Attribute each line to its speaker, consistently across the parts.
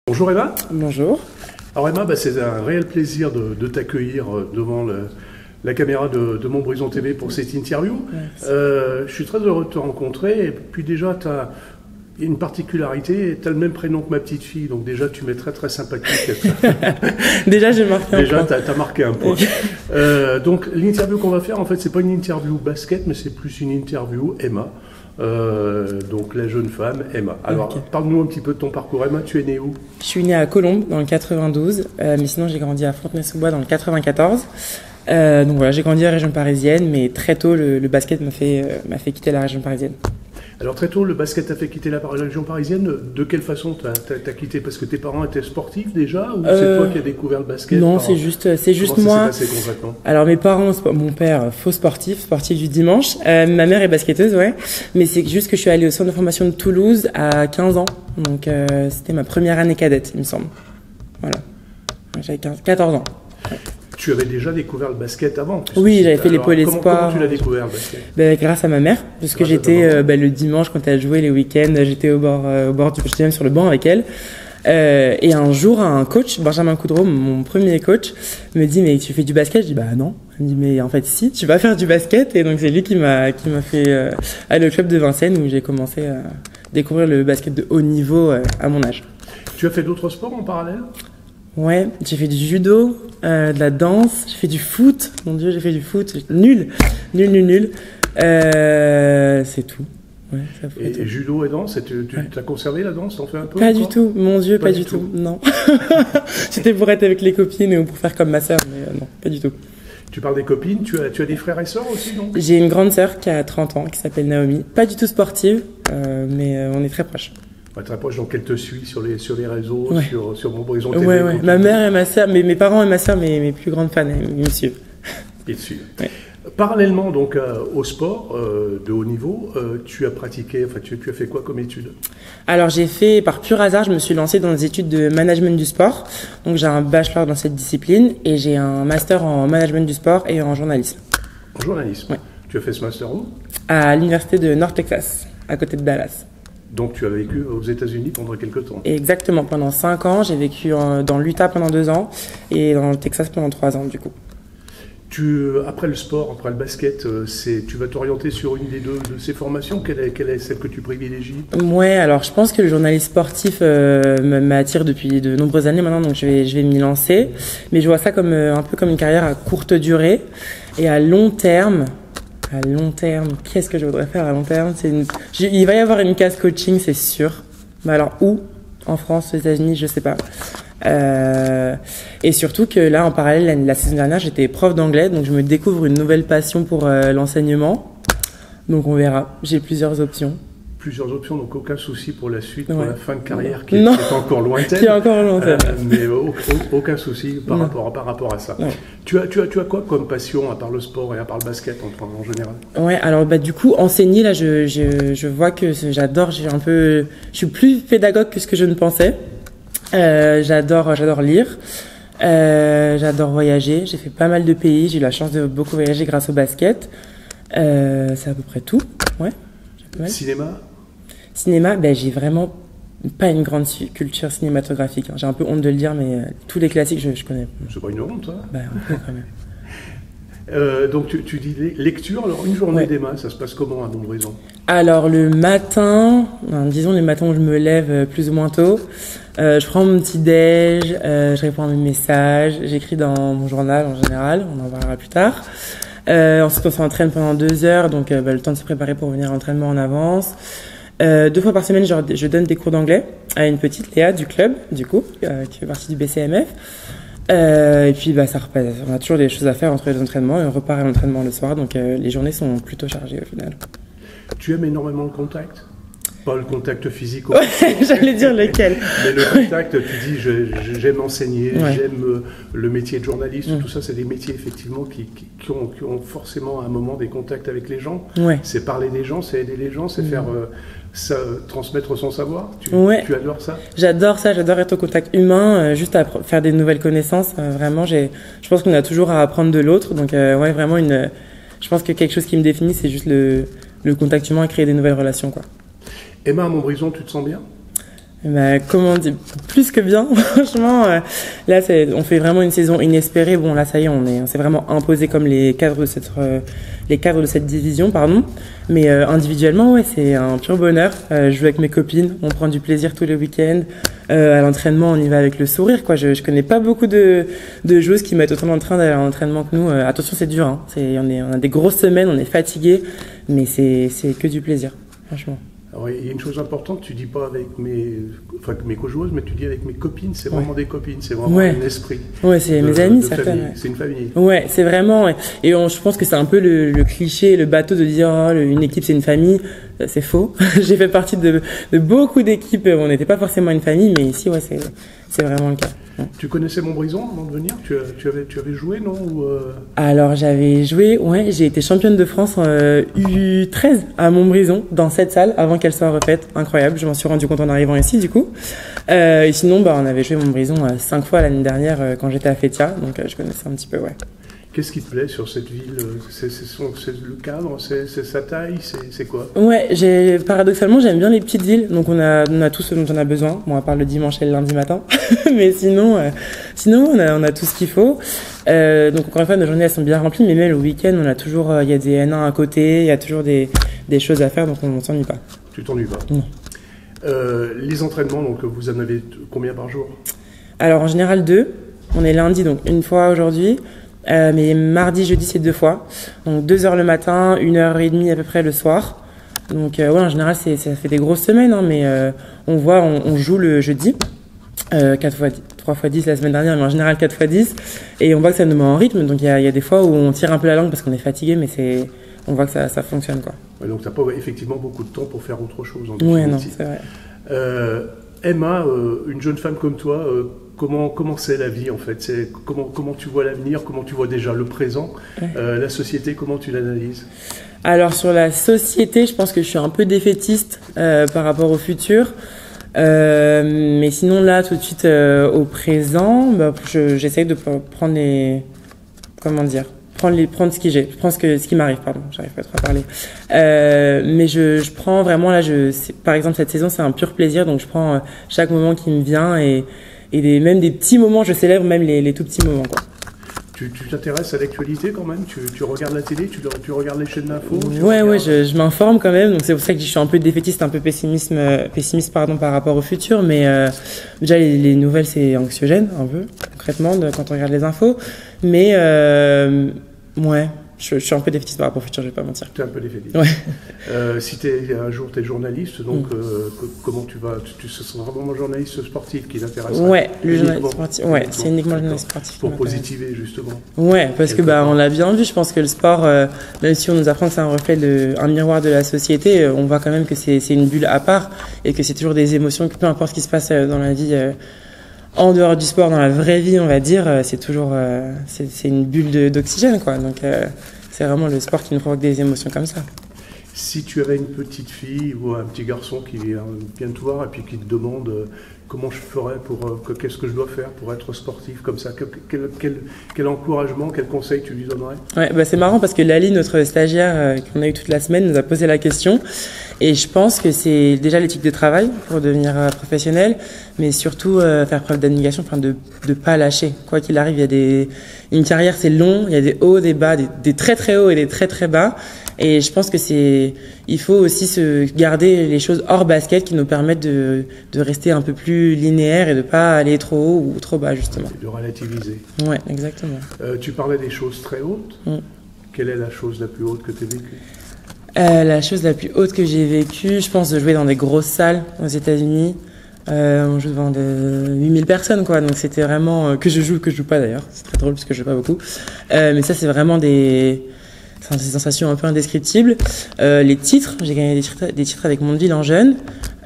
Speaker 1: Bonjour Emma.
Speaker 2: Bonjour.
Speaker 1: Alors Emma, c'est un réel plaisir de t'accueillir devant la caméra de Montbrison TV pour cette interview. Je suis très heureux de te rencontrer. Et puis déjà, tu as une particularité, tu as le même prénom que ma petite fille, donc déjà tu m'es très très sympathique.
Speaker 2: Déjà j'ai marqué un point.
Speaker 1: Déjà tu as marqué un point. Donc l'interview qu'on va faire, en fait, c'est pas une interview basket, mais c'est plus une interview Emma. Donc la jeune femme Emma. Alors parle-nous un petit peu de ton parcours. Emma, tu es née où?
Speaker 2: Je suis née à Colombes dans le 92, mais sinon j'ai grandi à Fontenay-sous-Bois dans le 94. Donc voilà, j'ai grandi à la région parisienne, mais très tôt le basket m'a fait quitter la région parisienne.
Speaker 1: Alors très tôt, le basket t'a fait quitter la région parisienne. De quelle façon t'as quitté? Parce que tes parents étaient sportifs déjà, ou c'est toi qui as découvert le basket?
Speaker 2: Non, c'est juste moi.
Speaker 1: Comment ça s'est passé concrètement?
Speaker 2: Alors mes parents, mon père, faux sportif du dimanche. Ma mère est basketteuse, ouais. Mais c'est juste que je suis allée au centre de formation de Toulouse à 15 ans. Donc c'était ma première année cadette, il me semble. Voilà. J'avais 14 ans. Ouais.
Speaker 1: Tu avais déjà découvert le basket avant?
Speaker 2: Oui, j'avais fait les pôles espoirs.
Speaker 1: Comment tu l'as découvert le basket?
Speaker 2: Grâce à ma mère, parce que j'étais le dimanche quand elle jouait les week-ends, j'étais au bord j'étais même sur le banc avec elle. Et un jour, un coach, Benjamin Coudreau, mon premier coach, me dit mais tu fais du basket? Je dis bah non. Il me dit mais en fait si, tu vas faire du basket. Et donc c'est lui qui m'a fait aller au club de Vincennes où j'ai commencé à découvrir le basket de haut niveau à mon âge.
Speaker 1: Tu as fait d'autres sports en parallèle?
Speaker 2: Ouais, j'ai fait du judo, de la danse, j'ai fait du foot. Mon Dieu, j'ai fait du foot. Nul. C'est tout. Ouais, ça fait tout.
Speaker 1: Et judo et danse, tu as conservé la danse? T'en fais un peu?
Speaker 2: Pas du tout. Mon Dieu, pas du tout. Non. C'était pour être avec les copines ou pour faire comme ma sœur, mais non, pas du tout.
Speaker 1: Tu parles des copines, tu as des frères et sœurs aussi, donc?
Speaker 2: J'ai une grande sœur qui a 30 ans, qui s'appelle Naomi. Pas du tout sportive, mais on est très proches.
Speaker 1: Très proche, donc elle te suit sur les réseaux,
Speaker 2: ouais.
Speaker 1: sur Montbrison TV.
Speaker 2: Ouais. Ma mère et ma sœur, mes parents et ma sœur, mes plus grandes fans, ils me suivent.
Speaker 1: Ils te suivent.
Speaker 2: Ouais.
Speaker 1: Parallèlement donc au sport de haut niveau, tu as pratiqué, tu as fait quoi comme études?
Speaker 2: Alors j'ai fait, par pur hasard, je me suis lancée dans des études de management du sport. Donc j'ai un bachelor dans cette discipline et j'ai un master en management du sport et en journalisme.
Speaker 1: En journalisme?
Speaker 2: Ouais.
Speaker 1: Tu as fait ce master où?
Speaker 2: À l'université de North Texas, à côté de Dallas.
Speaker 1: Donc tu as vécu aux États-Unis pendant quelques temps?
Speaker 2: Exactement, pendant 5 ans. J'ai vécu dans l'Utah pendant 2 ans et dans le Texas pendant 3 ans du coup.
Speaker 1: Après le sport, après le basket, tu vas t'orienter sur une des deux de ces formations? Quelle est celle que tu privilégies?
Speaker 2: Ouais, alors je pense que le journalisme sportif m'attire depuis de nombreuses années maintenant, donc je vais m'y lancer. Mais je vois ça comme un peu comme une carrière à courte durée et à long terme. À long terme, qu'est-ce que je voudrais faire à long terme? Il va y avoir une case coaching, c'est sûr. Mais alors où? En France, aux États-Unis, je sais pas. Et surtout que là, en parallèle, la saison dernière, j'étais prof d'anglais, donc je me découvre une nouvelle passion pour l'enseignement. Donc on verra. J'ai plusieurs options. Plusieurs options,
Speaker 1: donc aucun souci pour la suite, pour
Speaker 2: ouais.
Speaker 1: la fin de carrière qui est encore lointaine.
Speaker 2: Qui est encore lointaine.
Speaker 1: Mais aucun souci par rapport à ça. Ouais. Tu as quoi comme passion à part le sport et à part le basket en général? Ouais,
Speaker 2: alors du coup enseigner là, je vois que j'adore. Je suis plus pédagogue que ce que je ne pensais. J'adore lire. J'adore voyager. J'ai fait pas mal de pays. J'ai eu la chance de beaucoup voyager grâce au basket. C'est à peu près tout. Ouais. Cinéma, j'ai vraiment pas une grande culture cinématographique. J'ai un peu honte de le dire, mais tous les classiques, je connais.
Speaker 1: C'est pas une honte, hein?
Speaker 2: Un peu quand même.
Speaker 1: Donc tu dis lecture, alors une journée d'Emma, ça se passe comment à Montbrison? Alors
Speaker 2: le matin, disons les matins où je me lève plus ou moins tôt, je prends mon petit déj, je réponds à mes messages, j'écris dans mon journal en général, on en parlera plus tard. Ensuite on s'entraîne pendant 2 heures, donc le temps de se préparer pour venir à l'entraînement en avance. 2 fois par semaine, je donne des cours d'anglais à une petite Léa du club, du coup, qui fait partie du BCMF. Et puis ça repasse. On a toujours des choses à faire entre les entraînements et on repart à l'entraînement le soir, donc les journées sont plutôt chargées au final.
Speaker 1: Tu aimes énormément le contact? Pas le contact physique.
Speaker 2: Ouais, j'allais dire lequel.
Speaker 1: Mais le contact, tu dis j'aime enseigner, j'aime le métier de journaliste, tout ça, c'est des métiers effectivement qui ont forcément à un moment des contacts avec les gens. Ouais. C'est parler des gens, c'est aider les gens, c'est faire transmettre son savoir. Tu adores ça? J'adore ça,
Speaker 2: j'adore être au contact humain, juste à faire des nouvelles connaissances. Vraiment, je pense qu'on a toujours à apprendre de l'autre. Donc vraiment je pense que quelque chose qui me définit, c'est juste le contact humain et créer des nouvelles relations, quoi.
Speaker 1: Emma, à Montbrison, tu te sens bien?
Speaker 2: Comment on dit, plus que bien, franchement. Là, on fait vraiment une saison inespérée. Bon, là, ça y est, on s'est vraiment imposé comme les cadres de cette division, pardon. Mais individuellement, ouais, c'est un pur bonheur. Je joue avec mes copines, on prend du plaisir tous les week-ends. À l'entraînement, on y va avec le sourire, quoi. Je connais pas beaucoup de joueuses qui mettent autant d'entrain à l'entraînement que nous. Attention, c'est dur, hein. On a des grosses semaines, on est fatigué, mais c'est que du plaisir, franchement.
Speaker 1: Alors, il y a une chose importante, tu dis pas avec mes co-joueuses, mais tu dis avec mes copines, c'est vraiment des copines, c'est vraiment un esprit.
Speaker 2: Ouais, c'est mes amis, certaines.
Speaker 1: C'est une famille.
Speaker 2: Ouais, c'est vraiment, et je pense que c'est un peu le cliché, le bateau de dire, une équipe c'est une famille. C'est faux. J'ai fait partie de beaucoup d'équipes où on n'était pas forcément une famille, mais ici, ouais, c'est vraiment le cas.
Speaker 1: Tu connaissais Montbrison avant de venir? Tu avais joué, non?
Speaker 2: Alors, j'avais joué, ouais, j'ai été championne de France U13 à Montbrison, dans cette salle, avant qu'elle soit refaite. Incroyable, je m'en suis rendu compte en arrivant ici, du coup. Et sinon, on avait joué Montbrison 5 fois l'année dernière quand j'étais à Fétia, donc je connaissais un petit peu, ouais.
Speaker 1: Qu'est-ce qui te plaît sur cette ville? C'est le cadre, c'est sa taille, c'est quoi?
Speaker 2: Ouais, paradoxalement, j'aime bien les petites villes, donc on a tout ce dont on a besoin. Bon, à part le dimanche et le lundi matin, mais sinon on a tout ce qu'il faut. Donc encore une fois, nos journées elles sont bien remplies, mais même le week-end, on a toujours, il y a des N1 à côté, il y a toujours des choses à faire, donc on ne s'ennuie pas.
Speaker 1: Tu t'ennuies pas?
Speaker 2: Non.
Speaker 1: Les entraînements, donc vous en avez combien par jour?
Speaker 2: Alors en général 2. On est lundi, donc une fois aujourd'hui. Mais mardi, jeudi, c'est 2 fois. Donc 2 heures le matin, 1h30 à peu près le soir. Donc en général, ça fait des grosses semaines, hein, mais on joue le jeudi. 3 x 10 la semaine dernière, mais en général 4 x 10. Et on voit que ça nous met en rythme. Donc il y a des fois où on tire un peu la langue parce qu'on est fatigué, mais on voit que ça fonctionne, quoi.
Speaker 1: Ouais, donc t'as pas effectivement beaucoup de temps pour faire autre chose.
Speaker 2: Oui, non, c'est vrai.
Speaker 1: Emma, une jeune femme comme toi, comment c'est la vie en fait? Comment tu vois l'avenir? Comment tu vois déjà le présent? La société, comment tu l'analyses?
Speaker 2: Alors sur la société, je pense que je suis un peu défaitiste par rapport au futur. Mais sinon là, tout de suite au présent, j'essaye de prendre prendre ce qui m'arrive, pardon, j'arrive pas trop à parler. Mais je prends vraiment là, par exemple cette saison c'est un pur plaisir, donc je prends chaque moment qui me vient et même des petits moments, je célèbre même les tout petits moments, quoi.
Speaker 1: Tu t'intéresses à l'actualité quand même? Tu regardes la télé? Tu regardes les chaînes d'infos?
Speaker 2: Ouais, je m'informe quand même, donc c'est pour ça que je suis un peu défaitiste, un peu pessimiste par rapport au futur, mais déjà les nouvelles c'est anxiogène un peu concrètement quand on regarde les infos, mais ouais. Je suis un peu défaitiste par rapport au futur, je vais pas mentir.
Speaker 1: Tu es un peu défaitiste.
Speaker 2: Ouais.
Speaker 1: Si un jour tu es journaliste, donc comment tu vas... Ce sera vraiment un journaliste sportif qui t'intéresse?
Speaker 2: Ouais, le journaliste sportif. Ouais, c'est uniquement le journaliste sportif.
Speaker 1: Pour positiver, justement.
Speaker 2: Ouais, parce que on l'a bien vu, je pense que le sport, même si on nous apprend que c'est un reflet un miroir de la société, on voit quand même que c'est une bulle à part et que c'est toujours des émotions, que peu importe ce qui se passe dans la vie... en dehors du sport, dans la vraie vie, on va dire, c'est toujours, c'est une bulle d'oxygène, quoi. Donc, c'est vraiment le sport qui nous provoque des émotions comme ça.
Speaker 1: Si tu avais une petite fille ou un petit garçon qui vient te voir et puis qui te demande comment je ferais qu'est-ce que je dois faire pour être sportif comme ça, quel encouragement, quel conseil tu lui donnerais?
Speaker 2: Ouais, c'est marrant parce que Lali, notre stagiaire qu'on a eu toute la semaine, nous a posé la question. Et je pense que c'est déjà l'éthique de travail pour devenir professionnel, mais surtout faire preuve d'abnégation, enfin de pas lâcher. Quoi qu'il arrive, une carrière c'est long, il y a des hauts, des bas, des très très hauts et des très très bas. Et je pense que il faut aussi se garder les choses hors basket qui nous permettent de rester un peu plus linéaire et de pas aller trop haut ou trop bas, justement.
Speaker 1: Et de relativiser.
Speaker 2: Ouais, exactement.
Speaker 1: Tu parlais des choses très hautes. Quelle est la chose la plus haute que tu as vécue?
Speaker 2: La chose la plus haute que j'ai vécue, je pense, de jouer dans des grosses salles aux États-Unis. On joue devant 8000 personnes, quoi. Donc c'était vraiment que je joue pas d'ailleurs. C'est très drôle parce que je joue pas beaucoup. Mais ça, c'est vraiment des sensations un peu indescriptibles. Les titres, j'ai gagné des titres avec Mondeville en jeune.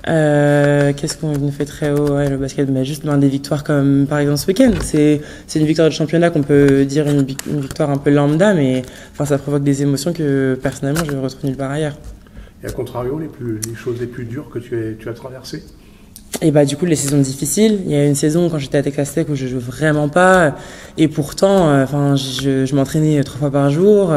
Speaker 2: Qu'est-ce qu'on nous fait très haut? Ouais, le basket, mais juste des victoires comme par exemple ce week-end. C'est une victoire de championnat qu'on peut dire une victoire un peu lambda, mais ça provoque des émotions que personnellement je ne retrouve nulle part ailleurs.
Speaker 1: Et à contrario, les choses les plus dures que tu as traversées?
Speaker 2: Et bah du coup les saisons difficiles, il y a une saison quand j'étais à Texas Tech où je joue vraiment pas et pourtant enfin je m'entraînais 3 fois par jour,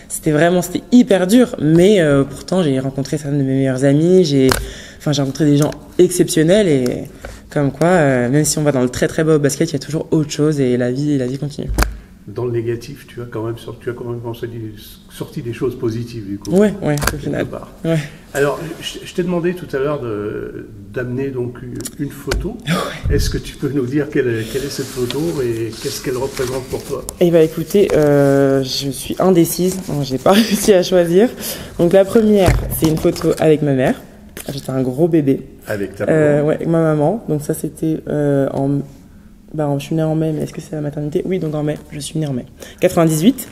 Speaker 2: c'était hyper dur mais pourtant j'ai rencontré certains de mes meilleurs amis, j'ai rencontré des gens exceptionnels et comme quoi même si on va dans le très très bas au basket, il y a toujours autre chose et la vie continue.
Speaker 1: Dans le négatif, tu as quand même sorti des choses positives du coup.
Speaker 2: Ouais, au final. Ouais.
Speaker 1: Alors, je t'ai demandé tout à l'heure d'amener donc une photo. Ouais. Est-ce que tu peux nous dire quelle est cette photo et qu'est-ce qu'elle représente pour toi?
Speaker 2: Eh bien, écoutez, je suis indécise, j'ai pas réussi à choisir. Donc la première, c'est une photo avec ma mère. J'étais un gros bébé.
Speaker 1: Avec ta maman?
Speaker 2: Ouais, avec ma maman. Donc ça, c'était je suis née en mai, mais est-ce que c'est la maternité? Oui, donc en mai, je suis née en mai. 98.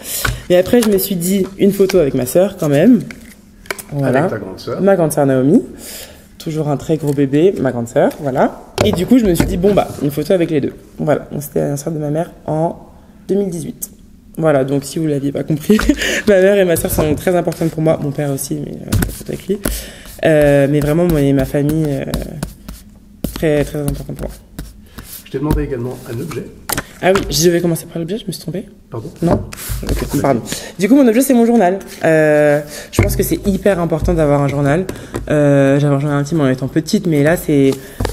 Speaker 2: Et après, je me suis dit une photo avec ma sœur quand même. Voilà.
Speaker 1: Avec ta grande sœur?
Speaker 2: Ma grande sœur Naomi. Toujours un très gros bébé, ma grande sœur, voilà. Et du coup, je me suis dit, une photo avec les deux. Voilà, donc c'était l'anniversaire de ma mère en 2018. Voilà, donc si vous l'aviez pas compris, ma mère et ma sœur sont très importantes pour moi. Mon père aussi, mais c'est avec lui. Mais vraiment, moi et ma famille, très, très importante pour moi.
Speaker 1: Je t'ai demandé également un objet.
Speaker 2: Ah oui, je devais commencer par l'objet, je me suis trompée.
Speaker 1: Pardon?
Speaker 2: Non? Okay, pardon. Du coup, mon objet, c'est mon journal. Je pense que c'est hyper important d'avoir un journal. J'avais un journal intime en étant petite, mais là,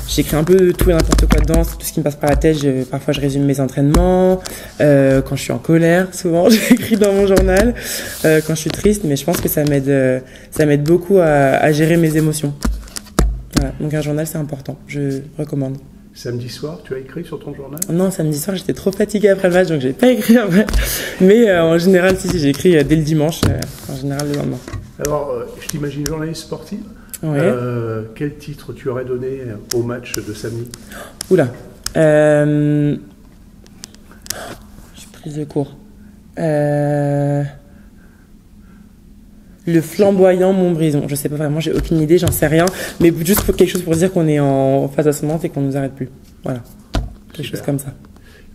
Speaker 2: j'écris un peu tout et n'importe quoi dedans, tout ce qui me passe par la tête. Parfois, je résume mes entraînements. Quand je suis en colère, souvent, j'écris dans mon journal. Quand je suis triste, mais je pense que ça m'aide beaucoup à gérer mes émotions. Voilà. Donc, un journal, c'est important. Je recommande.
Speaker 1: Samedi soir, tu as écrit sur ton journal?
Speaker 2: Non, samedi soir, j'étais trop fatiguée après le match, donc j'ai pas écrit après. Mais en général, si, j'écris dès le dimanche, en général le lendemain.
Speaker 1: Alors, je t'imagine journaliste sportive.
Speaker 2: Ouais.
Speaker 1: Quel titre tu aurais donné au match de samedi?
Speaker 2: Oula. Je suis prise de court. Le flamboyant Montbrison. Je sais pas vraiment, j'ai aucune idée, j'en sais rien. Mais juste quelque chose pour dire qu'on est en phase ascendante et qu'on nous arrête plus. Voilà. Quelque chose comme ça.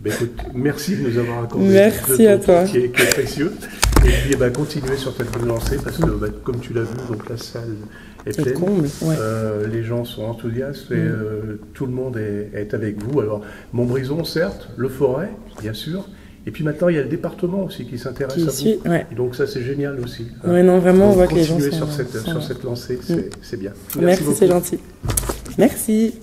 Speaker 1: Ben écoute, merci de nous avoir accordé
Speaker 2: merci à toi.
Speaker 1: Qui est précieux. Et puis continuez sur cette bonne lancée parce que comme tu l'as vu, donc la salle est pleine.
Speaker 2: Comble, ouais.
Speaker 1: Les gens sont enthousiastes et tout le monde est avec vous. Alors Montbrison, certes, le Forêt, bien sûr. Et puis maintenant, il y a le département aussi qui s'intéresse à vous.
Speaker 2: Ouais.
Speaker 1: Et donc ça, c'est génial aussi.
Speaker 2: Oui, non, vraiment, on voit que les gens
Speaker 1: sont... sur cette lancée, c'est bien.
Speaker 2: Merci c'est gentil. Merci.